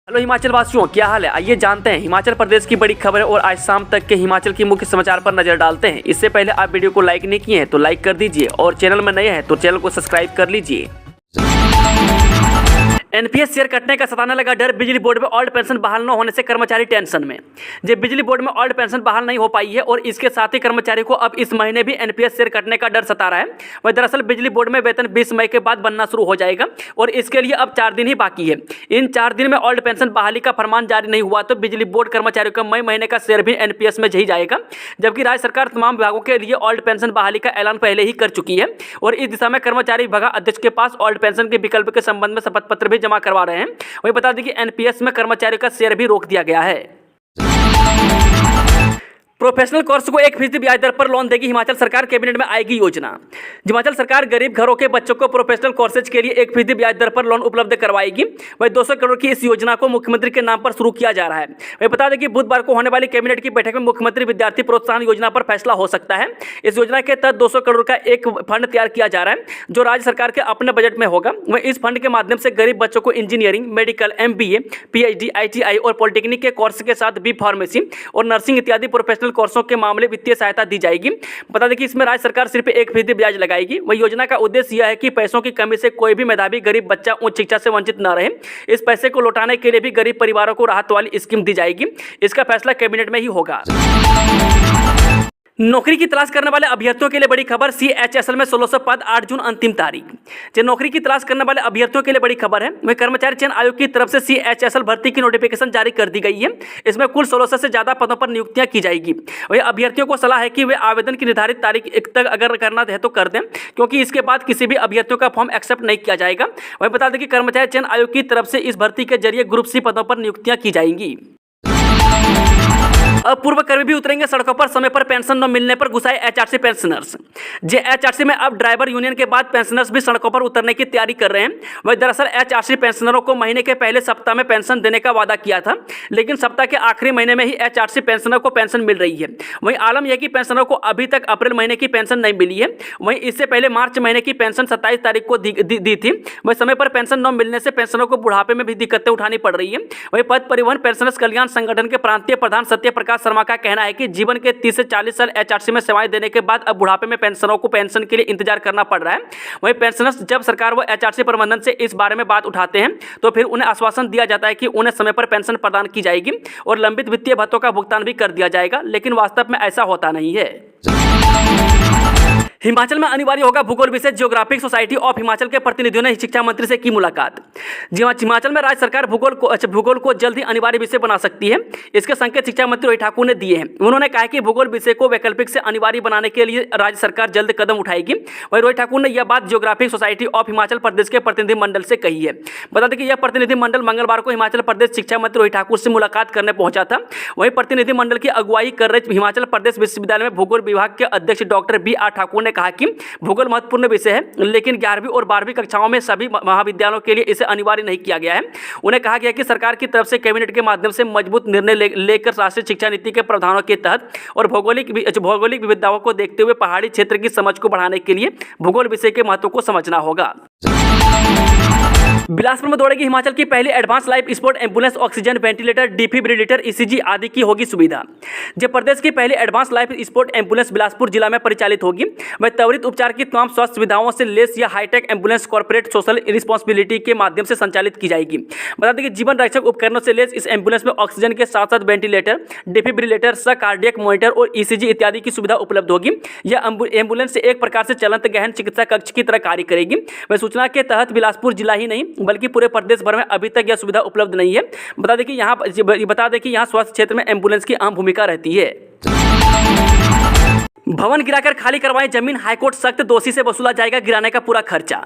Hello Himachal वासियों, क्या हाल है? आइए जानते हैं हिमाचल प्रदेश की बड़ी खबर और आज शाम तक के हिमाचल की मुख्य समाचार पर नजर डालते हैं। इससे पहले आप वीडियो को लाइक नहीं किए हैं तो लाइक कर दीजिए और चैनल में नए हैं तो चैनल को सब्सक्राइब कर लीजिए। एनपीएस शेयर कटने का सताने लगा डर, बिजली बोर्ड में ओल्ड पेंशन बहाल न होने से कर्मचारी टेंशन में। जब बिजली बोर्ड में ओल्ड पेंशन बहाल नहीं हो पाई है और इसके साथ ही कर्मचारी को अब इस महीने भी एनपीएस शेयर कटने का डर सता रहा है। वह दरअसल बिजली बोर्ड में वेतन 20 मई के बाद बनना शुरू हो जाएगा और इसके लिए अब 4 दिन ही बाकी है। इन 4 दिन में ओल्ड पेंशन बहाली का फरमान जारी नहीं हुआ तो बिजली बोर्ड कर्मचारियों का मई महीने का शेयर भी एनपीएस में ही जाएगा। जबकि राज्य सरकार तमाम विभागों के लिए ओल्ड पेंशन बहाली का ऐलान पहले ही कर चुकी है और इस दिशा में कर्मचारी विभाग अध्यक्ष के पास ओल्ड पेंशन के विकल्प के संबंध में शपथ पत्र भी जमा करवा रहे हैं। वही बता दें कि एनपीएस में कर्मचारियों का शेयर भी रोक दिया गया है। प्रोफेशनल कोर्स को 1% ब्याज दर पर लोन देगी हिमाचल सरकार, कैबिनेट में आएगी योजना। हिमाचल सरकार गरीब घरों के बच्चों को प्रोफेशनल कोर्सेज के लिए 1% ब्याज दर पर लोन उपलब्ध करवाएगी। वही 200 करोड़ की इस योजना को मुख्यमंत्री के नाम पर शुरू किया जा रहा है। वही बता दें कि बुधवार को होने वाली कैबिनेट की बैठक में मुख्यमंत्री विद्यार्थी प्रोत्साहन योजना पर फैसला हो सकता है। इस योजना के तहत 200 करोड़ का एक फंड तैयार किया जा रहा है जो राज्य सरकार के अपने बजट में होगा। वही इस फंड के माध्यम से गरीब बच्चों को engineering, medical, MBA, PhD, ITI और पॉलिटेक्निक के कोर्स के साथ बी फार्मेसी और नर्सिंग इत्यादि प्रोफेशनल कोर्सों के मामले वित्तीय सहायता दी जाएगी। बता दें कि इसमें राज्य सरकार सिर्फ 1% ब्याज लगाएगी। वही योजना का उद्देश्य यह है कि पैसों की कमी से कोई भी मेधावी गरीब बच्चा उच्च शिक्षा से वंचित न रहे। इस पैसे को लौटाने के लिए भी गरीब परिवारों को राहत वाली स्कीम दी जाएगी। इसका फैसला कैबिनेट में ही होगा। नौकरी की तलाश करने वाले अभ्यर्थियों के लिए बड़ी खबर, CHSL में 1600 पद, 8 जून अंतिम तारीख। जो नौकरी की तलाश करने वाले अभ्यर्थियों के लिए बड़ी खबर है। वह कर्मचारी चयन आयोग की तरफ से CHSL भर्ती की नोटिफिकेशन जारी कर दी गई है। इसमें कुल 1600 से ज्यादा पदों पर नियुक्तियां की जाएगी। वही अभ्यर्थियों को सलाह है कि वे आवेदन की निर्धारित तारीख तक अगर करना है तो कर दें, क्योंकि इसके बाद किसी भी अभ्यर्थियों का फॉर्म एक्सेप्ट नहीं किया जाएगा। वही बता दें कि कर्मचारी चयन आयोग की तरफ से इस भर्ती के जरिए ग्रुप C पदों पर नियुक्तियां की जाएंगी। अब पूर्व कर्मी भी उतरेंगे सड़कों पर, समय पर पेंशन न मिलने पर गुस्साए HRC पेंशनर्स। HRC में अब ड्राइवर यूनियन के बाद पेंशनर्स भी सड़कों पर उतरने की तैयारी कर रहे हैं। वही दरअसल HRC पेंशनरों को महीने के पहले सप्ताह में पेंशन देने का वादा किया था, लेकिन सप्ताह के आखिरी महीने में ही HRC पेंशनरों को पेंशन मिल रही है। वहीं आलम यह कि पेंशनरों को अभी तक अप्रैल महीने की पेंशन नहीं मिली है। वहीं इससे पहले मार्च महीने की पेंशन 27 तारीख को दी थी। वही समय पर पेंशन न मिलने से पेंशनरों को बुढ़ापे में भी दिक्कतें उठानी पड़ रही है। वही पथ परिवहन पेंशनर्स कल्याण संगठन के प्रांतीय प्रधान सत्य प्रकाश शर्मा का कहना है कि जीवन के 30 से 40 साल HRC में सेवाएं देने के बाद अब बुढ़ापे में पेंशनरों को पेंशन के लिए इंतजार करना पड़ रहा है। वहीं पेंशनर्स जब सरकार व HRC प्रबंधन से इस बारे में बात उठाते हैं तो फिर उन्हें आश्वासन दिया जाता है कि उन्हें समय पर पेंशन प्रदान की जाएगी और लंबित वित्तीय भत्तों का भुगतान भी कर दिया जाएगा, लेकिन वास्तव में ऐसा होता नहीं है। हिमाचल में अनिवार्य होगा भूगोल विषय, जियोग्राफिक सोसाइटी ऑफ हिमाचल के प्रतिनिधियों ने शिक्षा मंत्री से की मुलाकात। हिमाचल में राज्य सरकार भूगोल को जल्द ही अनिवार्य विषय बना सकती है। इसके संकेत शिक्षा मंत्री रोहित ठाकुर ने दिए हैं। उन्होंने कहा कि भूगोल विषय को वैकल्पिक से अनिवार्य बनाने के लिए राज्य सरकार जल्द कदम उठाएगी। वही रोहित ठाकुर ने यह बात geographic society of Himachal Pradesh के प्रतिनिधिमंडल से कही है। बता दें कि यह प्रतिनिधिमंडल मंगलवार को हिमाचल प्रदेश शिक्षा मंत्री रोहित ठाकुर से मुलाकात करने पहुंचा था। वहीं प्रतिनिधिमंडल की अगुवाई कर रहे हिमाचल प्रदेश विश्वविद्यालय में भूगोल विभाग के अध्यक्ष डॉक्टर BR ठाकुर ने कहा कि भूगोल महत्वपूर्ण विषय है, लेकिन 11वीं और 12वीं कक्षाओं में सभी महाविद्यालयों के लिए इसे अनिवार्य नहीं किया गया है। उन्हें कहा गया कि सरकार की तरफ से कैबिनेट के माध्यम से मजबूत निर्णय लेकर राष्ट्रीय शिक्षा नीति के प्रावधानों के तहत और भौगोलिक विविधताओं को देखते हुए पहाड़ी क्षेत्र की समझ को बढ़ाने के लिए भूगोल विषय के महत्व को समझना होगा। बिलासपुर में दौड़ेगी हिमाचल की पहली advance life support ambulance, oxygen, ventilator, defibrillator, ECG आदि की होगी सुविधा। जब प्रदेश की पहली advance life support ambulance Bilaspur जिला में परिचालित होगी। वह त्वरित उपचार की तमाम स्वास्थ्य सुविधाओं से लेस या high tech ambulance corporate social responsibility के माध्यम से संचालित की जाएगी। बता दें कि जीवन रक्षक उपकरणों से लेस इस एम्बुलेंस में ऑक्सीजन के साथ साथ वेंटिलेटर, डिफिब्रिलेटर, कार्डियक मॉनिटर और ECG इत्यादि की सुविधा उपलब्ध होगी। यह एम्बुलेंस एक प्रकार से चलंत गहन चिकित्सा कक्ष की तरह कार्य करेगी। वह सूचना के तहत बिलासपुर जिला ही नहीं बल्कि पूरे प्रदेश भर में अभी तक यह सुविधा उपलब्ध नहीं है। बता दें कि यहाँ स्वास्थ्य क्षेत्र में एम्बुलेंस की अहम भूमिका रहती है। भवन गिराकर खाली करवाई जमीन, हाईकोर्ट सख्त, दोषी से वसूला जाएगा गिराने का पूरा खर्चा।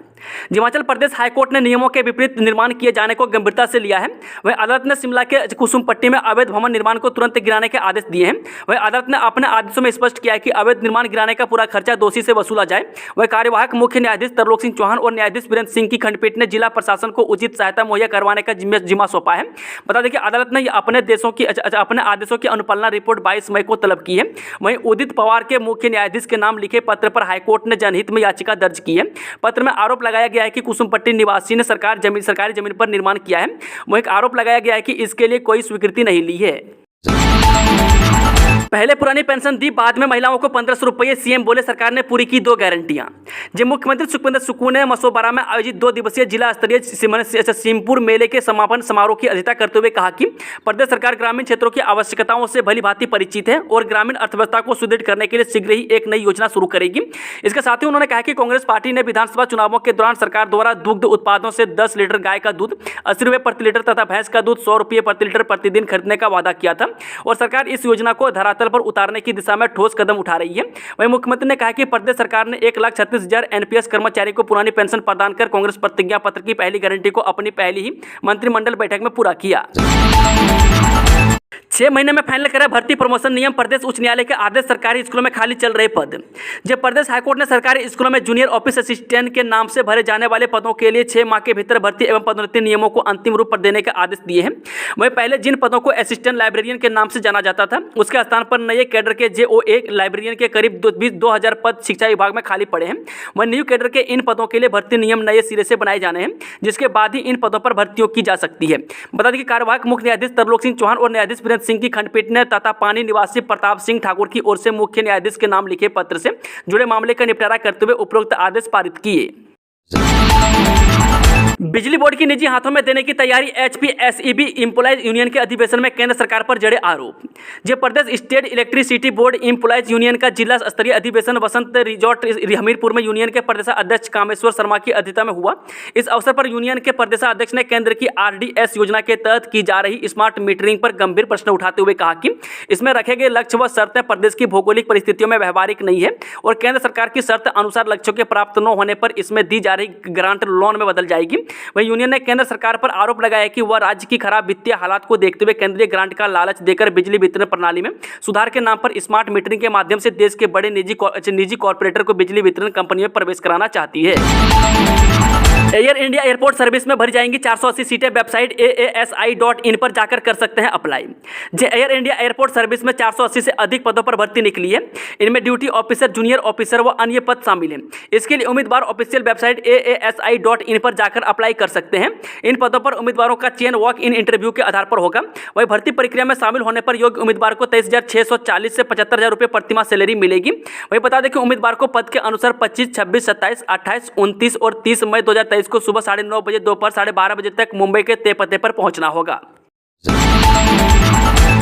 हिमाचल प्रदेश हाईकोर्ट ने नियमों के विपरीत निर्माण किए जाने को गंभीरता से लिया है। वह अदालत ने शिमला के कुसुम पट्टी में अवैध भवन निर्माण को तुरंत गिराने के आदेश दिए हैं। वह अदालत ने अपने आदेशों में स्पष्ट किया है कि अवैध निर्माण गिराने का पूरा खर्चा दोषी से वसूला जाए। वह कार्यवाहक मुख्य न्यायाधीश तरलोक सिंह चौहान और न्यायाधीश वीरेंद्र सिंह की खंडपीठ ने जिला प्रशासन को उचित सहायता मुहैया करवाने का जिम्मा सौंपा है। बता दें कि अदालत ने अपने आदेशों की अनुपालना रिपोर्ट 22 मई को तलब की है। वहीं उदित पवार के मुख्य न्यायाधीश के नाम लिखे पत्र पर हाईकोर्ट ने जनहित में याचिका दर्ज की है। पत्र में आरोप लगाया गया है कि कुसुमपट्टी निवासी ने सरकारी जमीन पर निर्माण किया है। वहीं एक आरोप लगाया गया है कि इसके लिए कोई स्वीकृति नहीं ली है। पहले पुरानी पेंशन दी, बाद में महिलाओं को 1500 रुपये, सीएम बोले सरकार ने पूरी की 2 गारंटियां। जब मुख्यमंत्री सुखविंदर सुक्खू ने मसोबरा में आयोजित 2 दिवसीय जिला स्तरीय सीमपुर मेले के समापन समारोह की अध्यक्षता करते हुए कहा कि प्रदेश सरकार ग्रामीण क्षेत्रों की आवश्यकताओं से भली भांति परिचित है और ग्रामीण अर्थव्यवस्था को सुदृढ़ करने के लिए शीघ्र ही एक नई योजना शुरू करेगी। इसके साथ ही उन्होंने कहा कि कांग्रेस पार्टी ने विधानसभा चुनावों के दौरान सरकार द्वारा दुग्ध उत्पादों से 10 लीटर गाय का दूध 80 रुपये प्रति लीटर तथा भैंस का दूध 100 रुपये प्रति लीटर प्रतिदिन खरीदने का वादा किया था और सरकार इस योजना को धरातल पर उतारने की दिशा में ठोस कदम उठा रही है। वहीं मुख्यमंत्री ने कहा कि प्रदेश सरकार ने 1,36,000 एनपीएस कर्मचारी को पुरानी पेंशन प्रदान कर कांग्रेस प्रतिज्ञा पत्र की पहली गारंटी को अपनी पहली ही मंत्रिमंडल बैठक में पूरा किया। 6 महीने में फाइनल करें भर्ती प्रमोशन नियम, प्रदेश उच्च न्यायालय के आदेश। सरकारी स्कूलों में खाली चल रहे पद। जब प्रदेश हाईकोर्ट ने सरकारी स्कूलों में जूनियर ऑफिस असिस्टेंट के नाम से भरे जाने वाले पदों के लिए 6 माह के भीतर भर्ती एवं पदोन्नति नियमों को अंतिम रूप पर देने के आदेश दिए हैं। वहीं पहले जिन पदों को असिस्टेंट लाइब्रेरियन के नाम से जाना जाता था, उसके स्थान पर नए कैडर के JOA लाइब्रेरियन के करीब 2000 पद शिक्षा विभाग में खाली पड़े हैं। वहीं न्यू कैडर के इन पदों के लिए भर्ती नियम नए सिरे से बनाए जाने हैं, जिसके बाद ही इन पदों पर भर्तियों की जा सकती है। बता दें कि कार्यवाहक मुख्य न्यायाधीश तरलोक सिंह चौहान और न्यायाधीश वीरेंद्र सिंह की खंडपीठ ने तथा पानी निवासी प्रताप सिंह ठाकुर की ओर से मुख्य न्यायाधीश के नाम लिखे पत्र से जुड़े मामले का निपटारा करते हुए उपरोक्त आदेश पारित किए। बिजली बोर्ड की निजी हाथों में देने की तैयारी, HPSEB एम्प्लॉयज यूनियन के अधिवेशन में केंद्र सरकार पर जड़े आरोप। जब प्रदेश state electricity board employees union का जिला स्तरीय अधिवेशन वसंत रिजॉर्ट हमीरपुर में यूनियन के प्रदेशाध्यक्ष कामेश्वर शर्मा की अध्यक्षता में हुआ। इस अवसर पर यूनियन के प्रदेशाध्यक्ष ने केंद्र की RDS योजना के तहत की जा रही स्मार्ट मीटरिंग पर गंभीर प्रश्न उठाते हुए कहा कि इसमें रखे गए लक्ष्य व शर्तें प्रदेश की भौगोलिक परिस्थितियों में व्यवहारिक नहीं है और केंद्र सरकार की शर्त अनुसार लक्ष्यों के प्राप्त न होने पर इसमें दी जा रही ग्रांट लोन में बदल जाएगी। वहीं यूनियन ने केंद्र सरकार पर आरोप लगाया कि वह राज्य की खराब वित्तीय हालात को देखते हुए केंद्रीय ग्रांट का लालच देकर बिजली वितरण प्रणाली में सुधार के नाम पर स्मार्ट मीटरिंग के माध्यम से देश के बड़े निजी कॉर्पोरेटर को बिजली वितरण कंपनियों में प्रवेश कराना चाहती है। एयर इंडिया एयरपोर्ट सर्विस में भरी जाएंगी 480 सीटें। वेबसाइट AASI.in पर जाकर कर सकते हैं apply. Air India airport service में 480 से अधिक पदों पर भर्ती निकली है। इनमें ड्यूटी ऑफिसर, जूनियर ऑफिसर व अन्य पद शामिल हैं। इसके लिए उम्मीदवार ऑफिशियल वेबसाइट AASI.in पर जाकर अप्लाई कर सकते हैं। इन पदों पर उम्मीदवारों का चयन वॉक इन इंटरव्यू के आधार पर होगा। वहीं भर्ती प्रक्रिया में शामिल होने पर योग्य उम्मीदवार को 23,640 से 75,000 रुपये प्रतिमाह सैलरी मिलेगी। वहीं बता दें कि उम्मीदवार को पद के अनुसार 25, 26, 27, 28, 29 और 30 मई 2023 को सुबह 9:30 बजे दोपहर 12:30 बजे तक मुंबई के तय पते पर पहुंचना होगा।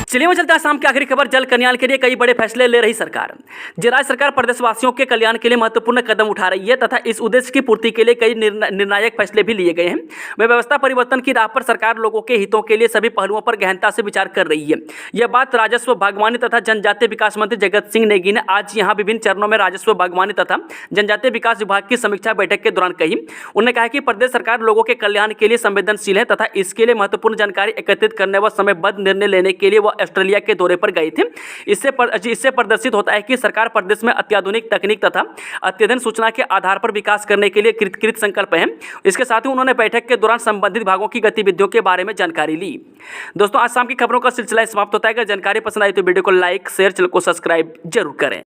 चलिए चलते हैं शाम की आखिरी खबर। जल कल्याण के लिए कई बड़े फैसले ले रही सरकार। राज्य सरकार प्रदेशवासियों के कल्याण के लिए महत्वपूर्ण कदम उठा रही है तथा इस उद्देश्य की पूर्ति के लिए कई निर्णायक फैसले भी लिए गए हैं। वे व्यवस्था परिवर्तन की राह पर सरकार लोगों के हितों के लिए सभी पहलुओं पर गहनता से विचार कर रही है। यह बात राजस्व, बागवानी तथा जनजातीय विकास मंत्री जगत सिंह नेगी ने आज यहाँ विभिन्न चरणों में राजस्व, बागवानी तथा जनजातीय विकास विभाग की समीक्षा बैठक के दौरान कही। उन्होंने कहा कि प्रदेश सरकार लोगों के कल्याण के लिए संवेदनशील है तथा इसके लिए महत्वपूर्ण जानकारी एकत्रित करने व समयबद्ध निर्णय लेने के लिए वह ऑस्ट्रेलिया के दौरे पर गए थे। इससे प्रदर्शित होता है कि सरकार प्रदेश में अत्याधुनिक तकनीक तथा अत्यधिक सूचना के आधार पर विकास करने के लिए कृत संकल्प है। इसके साथ ही उन्होंने बैठक के दौरान संबंधित विभागों की गतिविधियों के बारे में जानकारी ली। दोस्तों, आज शाम की खबरों का सिलसिला समाप्त होता है। अगर जानकारी पसंद आई तो वीडियो को लाइक, शेयर, चैनल को सब्सक्राइब जरूर करें।